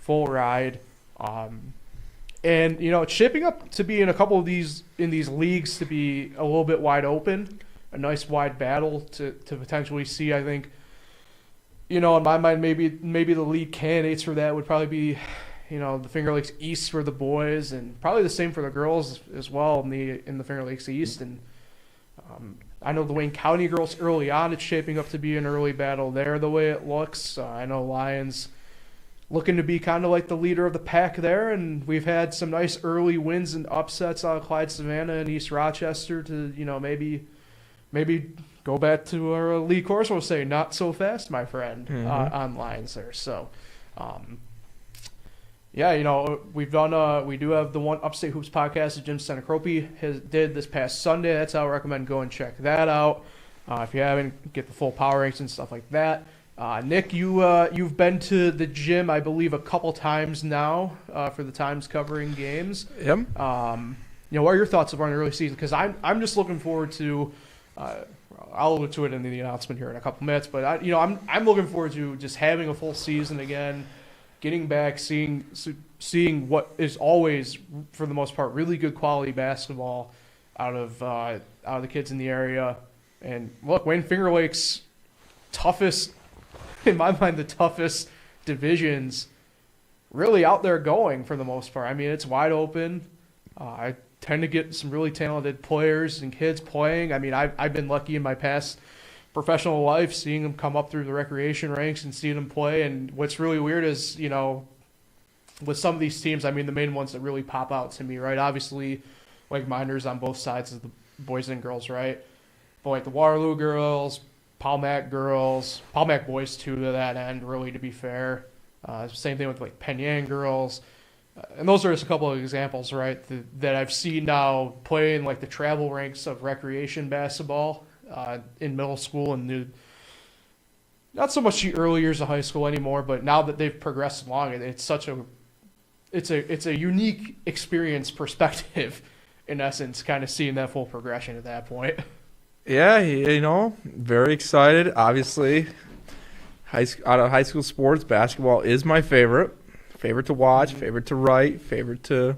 S1: full ride. And it's shaping up to be in a couple of these leagues to be a little bit wide open, a nice wide battle to potentially see. I think, in my mind, maybe the league candidates for that would probably be, the Finger Lakes East for the boys, and probably the same for the girls as well in the Finger Lakes East. And I know the Wayne County girls early on, it's shaping up to be an early battle there the way it looks. I know Lions looking to be kind of like the leader of the pack there, and we've had some nice early wins and upsets on Clyde Savannah and East Rochester to, maybe go back to our league course. We'll say not so fast, my friend, on Lions there. So, yeah, we've done. We do have the one Upstate Hoops podcast that Jim Senecropi did this past Sunday. That's how I recommend go and check that out. If you haven't, get the full power ranks and stuff like that. Nick, you've been to the gym, I believe, a couple times now for the times covering games.
S2: Yep.
S1: What are your thoughts about the early season? Because I'm just looking forward to. I'll allude to it in the announcement here in a couple minutes, but I'm looking forward to just having a full season again. Getting back, seeing seeing what is always, for the most part, really good quality basketball out of the kids in the area. And look, Wayne Finger Lake's toughest, in my mind, the toughest divisions really out there going for the most part. I mean, it's wide open. I tend to get some really talented players and kids playing. I mean, I've been lucky in my past professional life seeing them come up through the recreation ranks and seeing them play. And what's really weird is, with some of these teams, I mean, the main ones that really pop out to me, right? Obviously, like Minders on both sides of the boys and girls, right? But like the Waterloo girls, Palmac boys too to that end, really, to be fair. Same thing with like Penn Yan girls. And those are just a couple of examples, right, that I've seen now play in like the travel ranks of recreation basketball in middle school and not so much the early years of high school anymore, but now that they've progressed along, it's a unique experience perspective in essence, kind of seeing that full progression at that point.
S2: Yeah, very excited. Obviously, out of high school sports, basketball is my favorite. Favorite to watch, favorite to write, favorite to,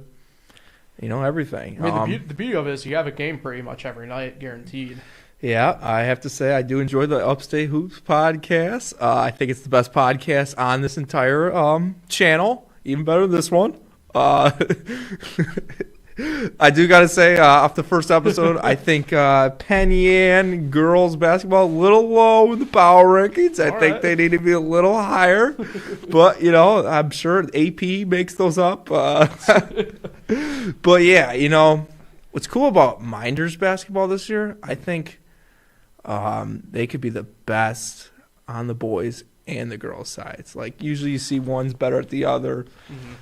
S2: everything.
S1: I mean, the beauty of it is you have a game pretty much every night, guaranteed.
S2: Yeah, I have to say I do enjoy the Upstate Hoops podcast. I think it's the best podcast on this entire channel, even better than this one. I do got to say, off the first episode, I think Penn Yan girls basketball a little low in the power rankings. I think they need to be a little higher. But, I'm sure AP makes those up. But, yeah, what's cool about Minders basketball this year, I think they could be the best on the boys and the girls' sides. Like, usually you see one's better at the other. Mm-hmm.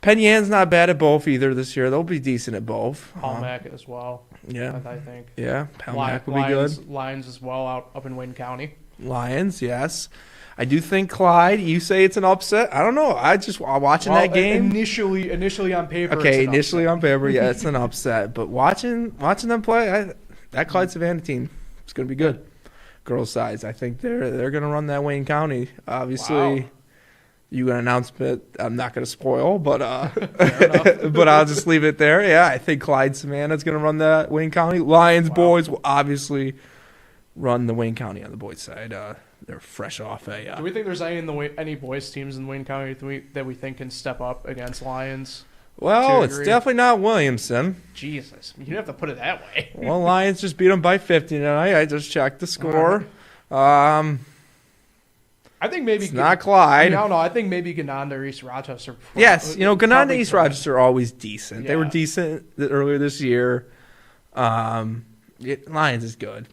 S2: Penn Yan's not bad at both either this year. They'll be decent at both.
S1: Palmac as well.
S2: Yeah.
S1: I think.
S2: Yeah, Palmac will be good.
S1: Lions as well up in Wayne County.
S2: Lions, yes. I do think Clyde, you say it's an upset. I don't know. Watching that game.
S1: Initially on paper.
S2: Okay, initially on paper, yeah, it's an upset. But watching them play, that Clyde Savannah team is going to be good. Girls' sides, I think they're going to run that Wayne County. Obviously. Wow. You an announcement I'm not going to spoil, but but I'll just leave it there. Yeah, I think Clyde Savannah's going to run that Wayne County. Lions boys will obviously run the Wayne County on the boys' side. They're fresh off a.
S1: Do we think there's any boys teams in Wayne County that we think can step up against Lions?
S2: Well, it's definitely not Williamson.
S1: Jesus, you have to put it that way.
S2: Well, Lions just beat them by 50 tonight. I just checked the score.
S1: I think maybe
S2: it's not Clyde.
S1: No, I think maybe Gananda or East Rochester.
S2: Yes, Gananda and East Rochester are always decent. Yeah. They were decent earlier this year. Lions is good.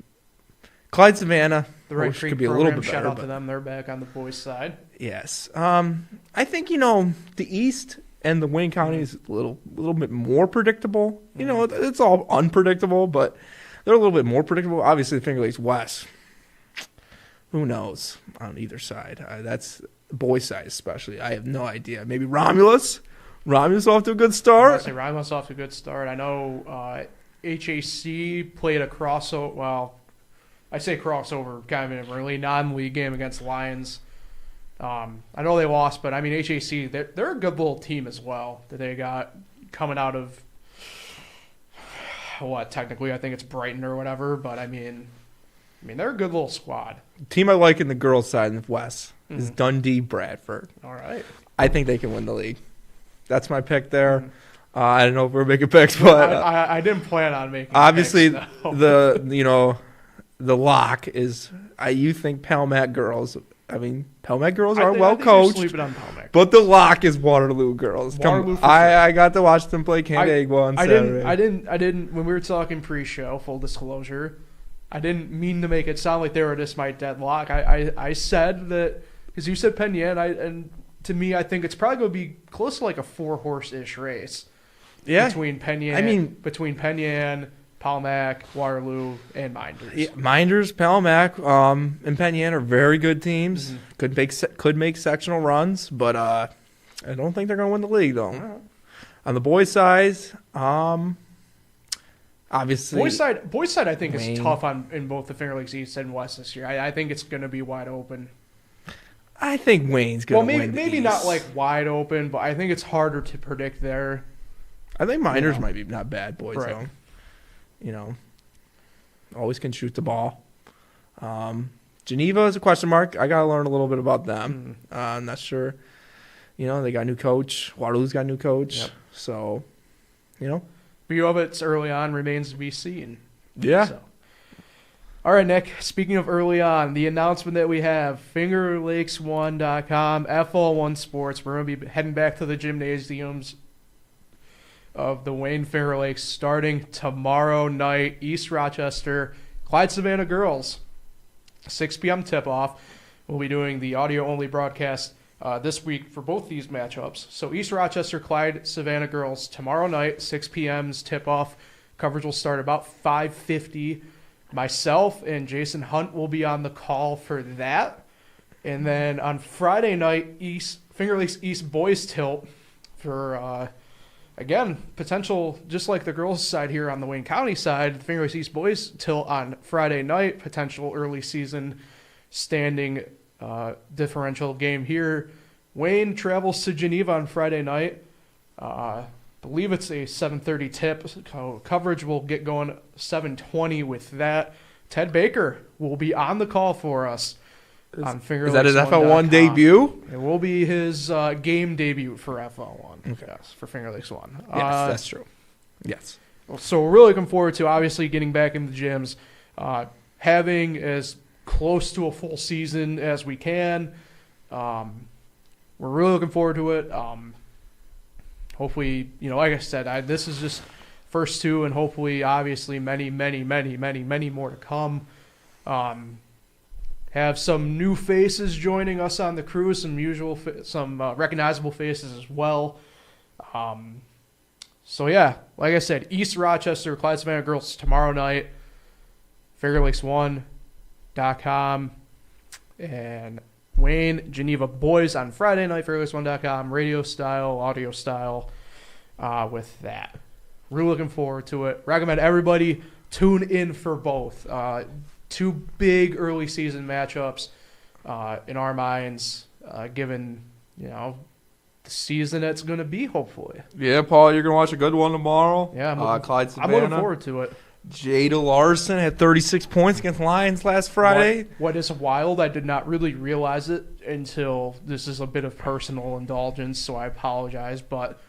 S2: Clyde Savannah,
S1: the Red Creek
S2: could be a little bit better.
S1: Shout out to them. They're back on the boys' side.
S2: Yes. I think, the East and the Wayne County is a little bit more predictable. It's all unpredictable, but they're a little bit more predictable. Obviously, the Finger Lakes West. Who knows on either side? That's boys' side especially. I have no idea. Maybe Romulus. Romulus off to a good start.
S1: Romulus off to a good start. I know HAC played a crossover. Well, I say crossover kind of in a really non-league game against Lions. I know they lost, but I mean HAC they're a good little team as well that they got coming out of technically I think it's Brighton or whatever, but I mean they're a good little squad.
S2: The team I like in the girls' side in the West is Dundee Bradford.
S1: All right.
S2: I think they can win the league. That's my pick there. I don't know if we're making picks, but
S1: I didn't plan on making.
S2: Obviously,
S1: picks, no.
S2: the lock is. You think Palmac girls? I mean, Palmac girls are well coached.
S1: Sleeping on Palmac.
S2: But the lock is Waterloo girls. I got to watch them play Canandaigua on Saturday.
S1: I didn't. When we were talking pre-show, full disclosure. I didn't mean to make it sound like they were just my deadlock. I said that because you said Penn Yan, and to me, I think it's probably going to be close to like a 4-horse-ish race.
S2: Yeah.
S1: Between Penn Yan, Palmac, Waterloo, and Minders.
S2: Yeah, Minders, Palmac, and Penn Yan are very good teams. Mm-hmm. Could make sectional runs, but I don't think they're going to win the league though.
S1: Right.
S2: On the boys' side, obviously,
S1: boys' side, I think is tough in both the Finger Lakes East and West this year. I think it's going to be wide open.
S2: I think Wayne's going to win.
S1: Maybe not like wide open, but I think it's harder to predict there.
S2: I think Miners might be not bad boys
S1: Right.
S2: though. You know, always can shoot the ball. Geneva is a question mark. I got to learn a little bit about them. I'm not sure. You know, they got a new coach. Waterloo's got a new coach.
S1: Yep.
S2: So, you know.
S1: Bujovic's early on remains to be seen.
S2: Yeah.
S1: So. All right, Nick. Speaking of early on, the announcement that we have, FingerLakes1.com, FL1 Sports. We're going to be heading back to the gymnasiums of the Wayne Finger Lakes starting tomorrow night. East Rochester, Clyde Savannah girls, 6 p.m. tip-off. We'll be doing the audio-only broadcast this week for both these matchups. So East Rochester, Clyde Savannah girls tomorrow night, 6 p.m.'s tip-off. Coverage will start about 5:50. Myself and Jason Hunt will be on the call for that. And then on Friday night, Finger Lakes East boys tilt for, again, potential, just like the girls' side here on the Wayne County side, Finger Lakes East boys tilt on Friday night, potential early season standing differential game here. Wayne travels to Geneva on Friday night. Believe it's a 7:30 tip. Coverage will get going 7:20 with that. Ted Baker will be on the call for us on Finger
S2: Is that his
S1: Lakes
S2: FL1 debut?
S1: It will be his game debut for FL1.
S2: Okay.
S1: Yes, for Finger Lakes 1.
S2: Yes, that's true. Yes.
S1: So we're really looking forward to obviously getting back in the gyms, having as close to a full season as we can. We're really looking forward to it. Hopefully, like I said, this is just first two, and hopefully, obviously, many, many, many, many, many more to come. Have some new faces joining us on the crew, some recognizable faces as well. So yeah, like I said, East Rochester, Clyde Savannah girls tomorrow night, FingerLakes1.com, and Wayne, Geneva boys on Friday night, FingerLakes1.com, radio style, audio style, with that. Really looking forward to it. Recommend everybody tune in for both. Two big early season matchups in our minds, given, the season it's going to be, hopefully.
S3: Yeah, Paul, you're going to watch a good one tomorrow.
S1: Yeah,
S3: Clyde Savannah.
S1: I'm looking forward to it.
S2: Jada Larson had 36 points against Lions last Friday.
S1: What is wild, I did not really realize it until this is a bit of personal indulgence, so I apologize, but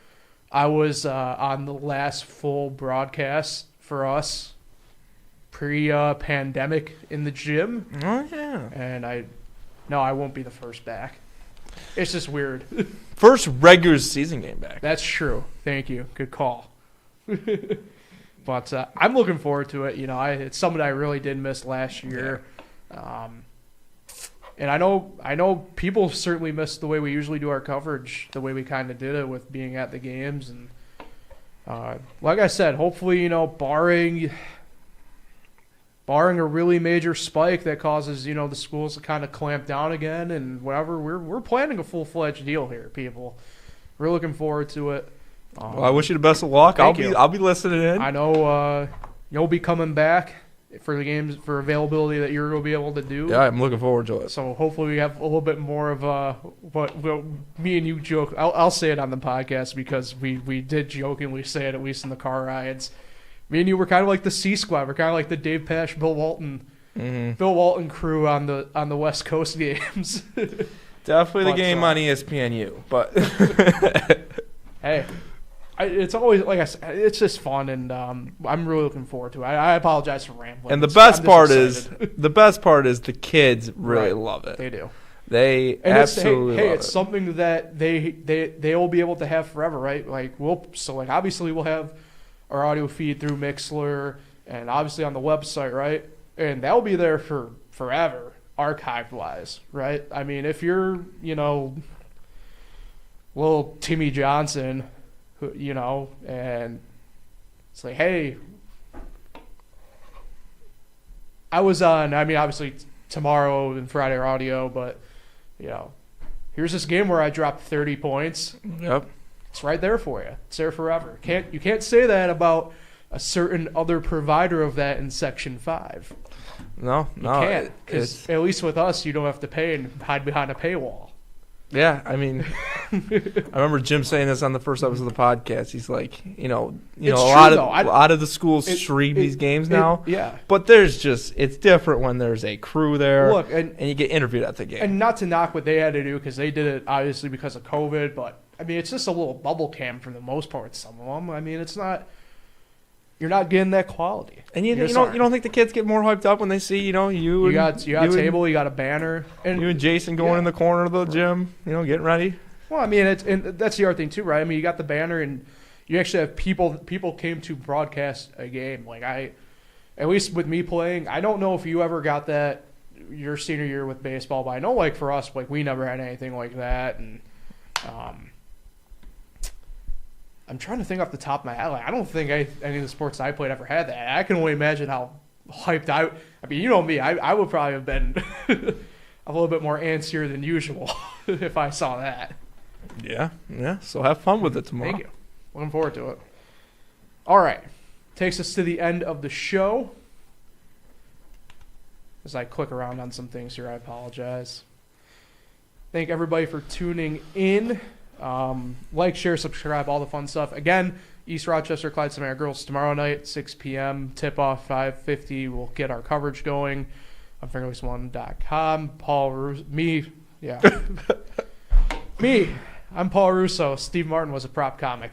S1: I was on the last full broadcast for us pre-pandemic in the gym.
S2: Oh, yeah.
S1: And I won't be the first back. It's just weird.
S2: First regular season game back.
S1: That's true. Thank you. Good call. But I'm looking forward to it. It's something I really did miss last year. And I know people certainly miss the way we usually do our coverage, the way we kind of did it with being at the games. And like I said, hopefully, barring a really major spike that causes, the schools to kind of clamp down again and whatever, we're planning a full-fledged deal here, people. We're looking forward to it.
S3: Well, I wish you the best of luck. I'll be listening in.
S1: I know you'll be coming back for the games, for availability that you're going to be able to do.
S2: Yeah, I'm looking forward to it.
S1: So hopefully we have a little bit more of what me and you joke. I'll say it on the podcast because we did jokingly say it, at least in the car rides. Me and you were kind of like the C Squad. We're kind of like the Dave Pash, Bill Walton crew on the West Coast games.
S2: Definitely the game on ESPNU, but
S1: hey. It's always, like I said, it's just fun, and I'm really looking forward to it. I apologize for rambling.
S2: And the best part is the kids really love it.
S1: They do.
S2: They absolutely love it.
S1: It's something that they will be able to have forever, right? Obviously we'll have our audio feed through Mixler and obviously on the website, right? And that will be there for forever, archive-wise, right? I mean, if you're, little Timmy Johnson, and it's like, hey, I was on, obviously tomorrow and Friday are audio, but, here's this game where I dropped 30 points.
S2: Yep.
S1: It's right there for you. It's there forever. You can't say that about a certain other provider of that in Section 5.
S2: No.
S1: You can't, because at least with us, you don't have to pay and hide behind a paywall.
S2: Yeah, I mean, I remember Jim saying this on the first episode of the podcast. He's like, a lot of the schools stream these games now.
S1: Yeah,
S2: but it's different when there's a crew there.
S1: Look, and
S2: you get interviewed at the game.
S1: And not to knock what they had to do, because they did it obviously because of COVID. But I mean, it's just a little bubble cam for the most part. Some of them. I mean, it's not. You're not getting that quality.
S2: And you don't think the kids get more hyped up when they see you got
S1: a table, you got a banner, and
S2: you and Jason going in the corner of the gym, getting ready.
S1: Well, I mean, and that's the other thing too, right? I mean, you got the banner, and you actually have people came to broadcast a game. Like at least with me playing, I don't know if you ever got that your senior year with baseball, but I know like for us, like we never had anything like that, and I'm trying to think off the top of my head. Like, I don't think any of the sports I played ever had that. I can only imagine how hyped I mean, you know me. I would probably have been a little bit more antsier than usual if I saw that.
S2: Yeah. So have fun with it tomorrow.
S1: Thank you. Looking forward to it. All right. Takes us to the end of the show. As I click around on some things here, I apologize. Thank everybody for tuning in. Like, share, subscribe, all the fun stuff. Again, East Rochester Clyde Samara Girls tomorrow night, 6 p.m. Tip-off 5:50. We'll get our coverage going on FingerLakes1.com. I'm Paul Russo. Steve Martin was a prop comic.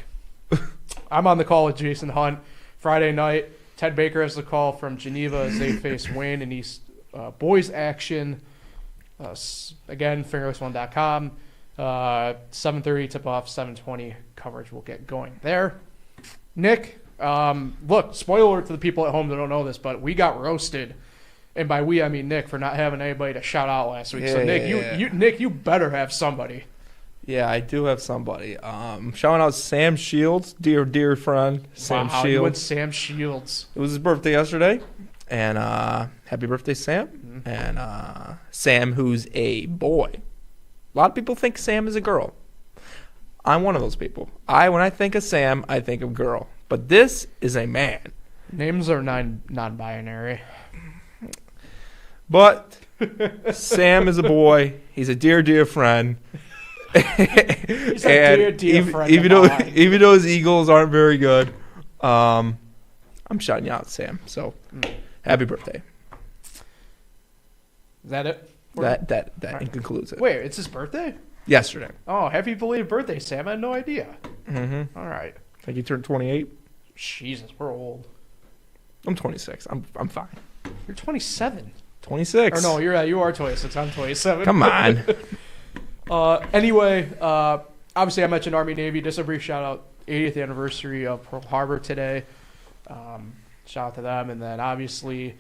S1: I'm on the call with Jason Hunt Friday night. Ted Baker has the call from Geneva as they face Wayne in East boys action. Again, FingerLakes1.com. 7:30 tip-off, 7:20 coverage will get going there. Nick, look, spoiler alert to the people at home that don't know this, but we got roasted, and by we I mean Nick, for not having anybody to shout out last week. So Nick, you better have somebody.
S2: Yeah, I do have somebody. Shouting out Sam Shields, dear friend, Sam Shields.
S1: You went Sam Shields.
S2: It was his birthday yesterday, and happy birthday, Sam. Mm-hmm. And Sam, who's a boy. A lot of people think Sam is a girl. I'm one of those people. When I think of Sam, I think of girl. But this is a man.
S1: Names are non-binary.
S2: But Sam is a boy. He's a dear friend.
S1: He's a dear friend.
S2: Even though his Eagles aren't very good, I'm shouting you out, Sam. So, happy birthday.
S1: Is that it?
S2: That right. Concludes it.
S1: Wait, it's his birthday?
S2: Yesterday.
S1: Oh, happy belated birthday, Sam. I had no idea.
S2: Mm-hmm.
S1: All right.
S2: I think you turned 28.
S1: Jesus, we're old.
S2: I'm 26. I'm fine.
S1: You're 27.
S2: 26.
S1: Or no, you are 26. I'm 27.
S2: Come on.
S1: Anyway, obviously I mentioned Army Navy. Just a brief shout out. 80th anniversary of Pearl Harbor today. Shout out to them. And then obviously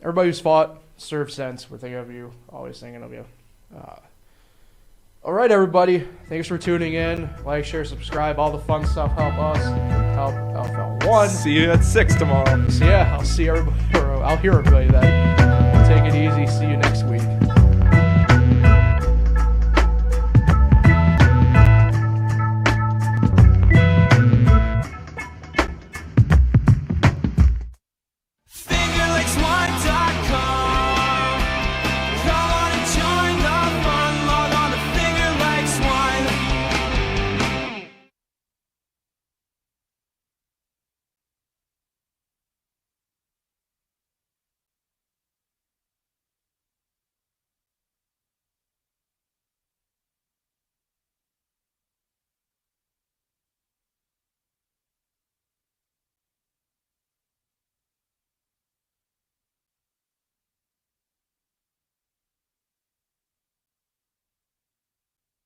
S1: everybody who's fought, served since. We're thinking of you. Always thinking of you. All right, everybody. Thanks for tuning in. Like, share, subscribe. All the fun stuff help us. Help FL1.
S2: See you at 6 tomorrow.
S1: So yeah, I'll see everybody. Or I'll hear everybody then. Take it easy. See you next week.